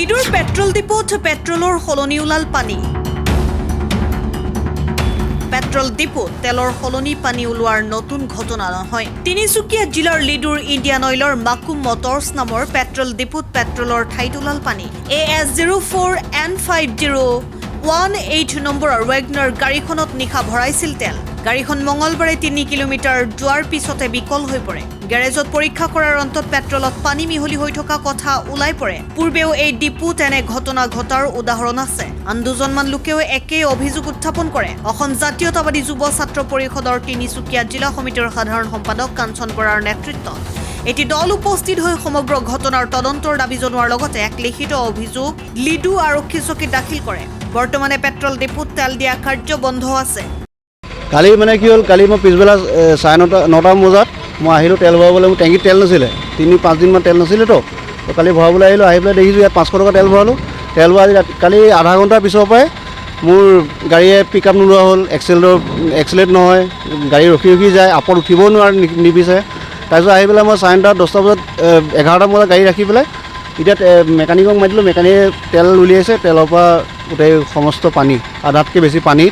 লিডুৰ পেট্ৰল ডিপোত পেট্ৰলৰ সলনি ওলাল পানী। পেট্ৰল ডিপোত তেলৰ সলনি পানী ওলোৱাৰ নতুন ঘটনা নহয়। তিনিচুকীয়া জিলাৰ লিডুৰ ইণ্ডিয়ান অইলৰ মাকুম মটৰ্ছ নামৰ পেট্ৰল ডিপোত পেট্ৰলৰ ঠাইত ওলাল পানী। AS04N5018 নম্বৰৰ ৱেগনাৰ গাড়ীখনত নিশা ভৰাইছিল তেল। গাড়ীখন মঙলবাৰে 3 কিলোমিটাৰ যোৱাৰ পিছতে বিকল হৈ পৰে। গেৰেজত পৰীক্ষা কৰাৰ অন্তত পেট্ৰলত পানী মিহলি হৈ থকা কথা ওলাই পৰে। পূৰ্বেও এই ডিপোত এনে ঘটনা ঘটাৰ উদাহৰণ আছে। আন দুজনমান লোকেও একেই অভিযোগ উত্থাপন কৰে। অসম জাতীয়তাবাদী যুৱ ছাত্ৰ পৰিষদৰ তিনিচুকীয়া জিলা সমিতিৰ সাধাৰণ সম্পাদক কাঞ্চন বৰাৰ নেতৃত্বত এটি দল উপস্থিত হৈ সমগ্ৰ ঘটনাৰ তদন্তৰ দাবী জনোৱাৰ লগতে এক লিখিত অভিযোগ লিডু আৰক্ষী চকীত দাখিল কৰে। বৰ্তমানে পেট্ৰল ডিপোত তেল দিয়া কাৰ্য বন্ধ আছে। কালি মানে কি হ'ল, কালি মই পিছবেলা 9:30 বজাত মই আহিলোঁ তেল ভৰাবলৈ। মোৰ টেংকিত তেল নাছিলে, 3-5 দিনমান তেল নাছিলেতো। তো কালি ভৰাবলৈ আহিলোঁ, আহি পেলাই দেখিছোঁ ইয়াত 500 টকা তেল ভৰালোঁ। তেল ভৰাই কালি আধা ঘণ্টাৰ পিছৰ পৰাই মোৰ গাড়ীয়ে পিক আপ নোলোৱা হ'ল। এক্সেলেট নহয়, গাড়ী ৰখি ৰখি যায়, আপত উঠিবও নিবিচাৰে। তাৰপিছত আহি পেলাই মই 9:30 10টা বজাত 11টা বজাত গাড়ী ৰাখি পেলাই এতিয়া মেকানিকক মাতিলোঁ। মেকানিকে তেল উলিয়াইছে, তেলৰ পৰা গোটেই সমস্ত পানী, আধাতকৈ বেছি পানী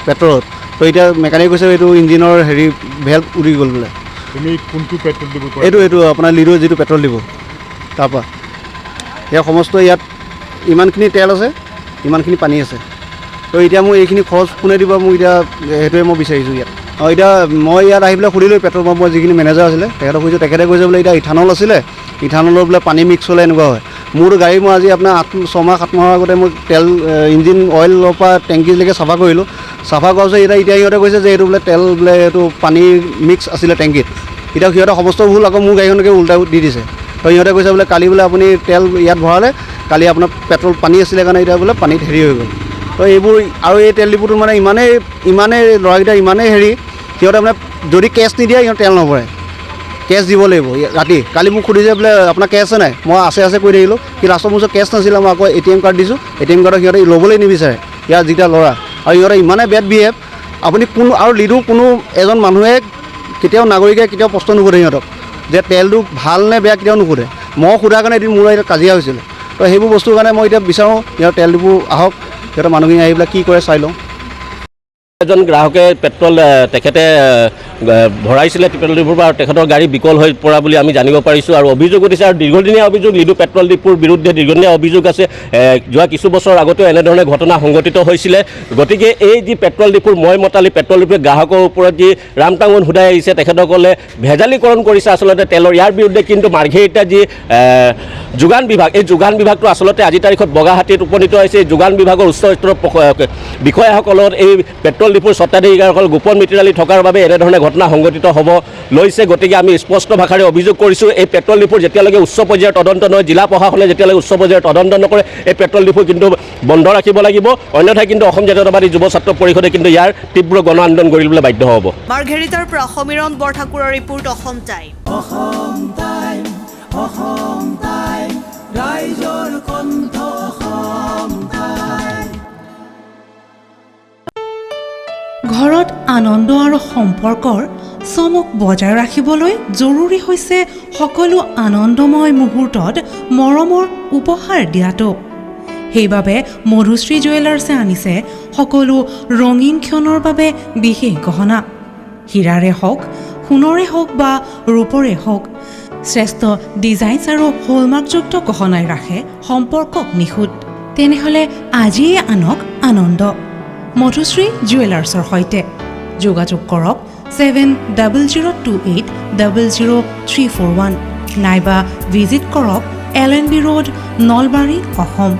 পেট্ৰলত। তো এতিয়া মেকানিকে কৈছে এইটো ইঞ্জিনৰ ভেল্ভ উৰি গ'ল বোলে। তুমি কোনটো পেট্ৰল ডিপো? এইটো আপোনাৰ লিডুৰ যিটো পেট্ৰল ডিপো, তাৰপৰা ইয়াৰ সমস্ত ইয়াত ইমানখিনি তেল আছে, ইমানখিনি পানী আছে। তো এতিয়া মোৰ এইখিনি খৰচ কোনে দিব, মোক এতিয়া সেইটোৱে মই বিচাৰিছোঁ ইয়াত। এতিয়া মই ইয়াত আহি পেলাই সুধিলোঁ পেট্ৰল পাম্পৰ যিখিনি মেনেজাৰ আছিলে, তেখেতক কৈছোঁ। তেখেতে কৈছে বোলে এতিয়া ইথানল আছিলে, ইথানলৰ বোলে পানী মিক্স হ'লে এনেকুৱা হয়। মোৰতো গাড়ী মই আজি আপোনাৰ 6-7 মাহৰ আগতে মই তেল ইঞ্জিন অইলৰ পৰা টেংকিলৈকে চাফা কৰিলোঁ। চাফা কৰাৰ পিছত এতিয়া সিহঁতে কৈছে যে এইটো বোলে তেল বোলে এইটো পানী মিক্স আছিলে টেংকিত। এতিয়া সিহঁতে সমস্ত ভুল আকৌ মোৰ গাড়ীখনকে উল্টাই দি দিছে। তো সিহঁতে কৈছে বোলে কালি বোলে আপুনি তেল ইয়াত ভৰালে, কালি আপোনাৰ পেট্ৰল পানী আছিলে কাৰণে এতিয়া বোলে পানীত হৈ গ'ল। তো এইবোৰ আৰু এই তেল ডিপুটো মানে ইমানেই ল'ৰাকেইটা ইমানেই সিহঁতে মানে যদি কেছ নিদিয়ে সিহঁতে তেল নভৰে, কেছ দিব লাগিব ৰাতি। কালি মোক সুধিছে বোলে আপোনাৰ কেছ আছে নাই, মই আছে কৈ থাকিলোঁ। কি লাষ্টত মোৰ কেছ নাছিলে, মই আকৌ ATM কাৰ্ড দিছোঁ। ATM কাৰ্ডত সিহঁতে ল'বলৈ নিবিচাৰে ইয়াৰ যিটা ল'ৰা। আৰু সিহঁতে ইমানে বেড বিহেভ। আপুনি আৰু লিডুৰ কোনো এজন মানুহে কেতিয়াও নাগৰিকে কেতিয়াও প্ৰশ্ন নুসুধে সিহঁতক যে তেলটো ভাল নে বেয়া, কেতিয়াও নুসুধে। মই সোধাৰ কাৰণে এদিন মোৰ এতিয়া কাজিয়া হৈছিলে। তো সেইবোৰ বস্তুৰ কাৰণে মই এতিয়া বিচাৰোঁ সিহঁতৰ তেল ডিপো আহক, সিহঁতৰ মানুহখিনি আহি পেলাই কি কৰে চাই লওঁ। এজন গ্ৰাহকে পেট্ৰল তেখেতে ভৰাইছিলে পেট্ৰল ডিপোৰ পৰা, আৰু তেখেতৰ গাড়ী বিকল হৈ পৰা বুলি আমি জানিব পাৰিছোঁ। আৰু অভিযোগ উঠিছে, আৰু দীৰ্ঘদিনীয়া অভিযোগ লিডু পেট্ৰল ডিপোৰ বিৰুদ্ধে দীৰ্ঘদিনীয়া অভিযোগ আছে। যোৱা কিছু বছৰ আগতেও এনেধৰণে ঘটনা সংঘটিত হৈছিলে। গতিকে এই যি পেট্ৰল ডিপোৰ মতালি পেট্ৰল ডিপোৰ গ্ৰাহকৰ ওপৰত যি ৰামটাঙন সুধাই আহিছে, তেখেতসকলে ভেজালীকৰণ কৰিছে আচলতে তেলৰ। ইয়াৰ বিৰুদ্ধে কিন্তু মাৰ্ঘেৰিটা যি যোগান বিভাগ, এই যোগান বিভাগটো আচলতে আজিৰ তাৰিখত বগাহাতীত উপনীত হৈছে। এই যোগান বিভাগৰ উচ্চ স্তৰৰ বিষয়াসকলৰ এই পেট্ৰল ডিপোৰ স্বত্বাধিকাৰসকল গোপন মিতিৰালি থকাৰ বাবে এনেধৰণে ঘটনা সংঘটিত হ'ব লৈছে। গতিকে আমি স্পষ্ট ভাষাৰে অভিযোগ কৰিছোঁ, এই পেট্ৰল ডিপোৰ যেতিয়ালৈকে উচ্চ পৰ্যায়ৰ তদন্ত নহয়, জিলা প্ৰশাসনে যেতিয়ালৈকে উচ্চ পৰ্যায়ৰ তদন্ত নকৰে, এই পেট্ৰল ডিপো কিন্তু বন্ধ ৰাখিব লাগিব। অন্যথাই কিন্তু অসম জাতীয়তাবাদী যুৱ ছাত্ৰ পৰিষদে কিন্তু ইয়াৰ তীব্ৰ গণ আন্দোলন কৰিবলৈ বাধ্য হ'ব। মাৰ্ঘেৰিটাৰ পৰা সমীৰণ বৰঠাকুৰৰ ৰিপোৰ্ট, অসম টাইম। ৰাইজৰ কণ্ঠ, অসম টাইম। ঘৰত আনন্দ আৰু সম্পৰ্কৰ চমক বজাই ৰাখিবলৈ জৰুৰী হৈছে সকলো আনন্দময় মুহূৰ্তত মৰমৰ উপহাৰ দিয়াটো। সেইবাবে মধুশ্ৰী জুৱেলাৰ্ছে আনিছে সকলো ৰঙীন ক্ষণৰ বাবে বিশেষ গহনা। হীৰাৰে হওক, সোণৰে হওক বা ৰূপৰে হওক, শ্ৰেষ্ঠ ডিজাইনছ আৰু হলমাৰ্কযুক্ত গহনাই ৰাখে সম্পৰ্কক নিখুঁত। তেনেহ'লে আজিয়ে আনক আনন্দ মধুশ্ৰী জুৱেলাৰ্ছৰ সৈতে। যোগাযোগ কৰক 7028000341 নাইবা ভিজিট কৰক LNB ৰোড, নলবাৰী, অসম।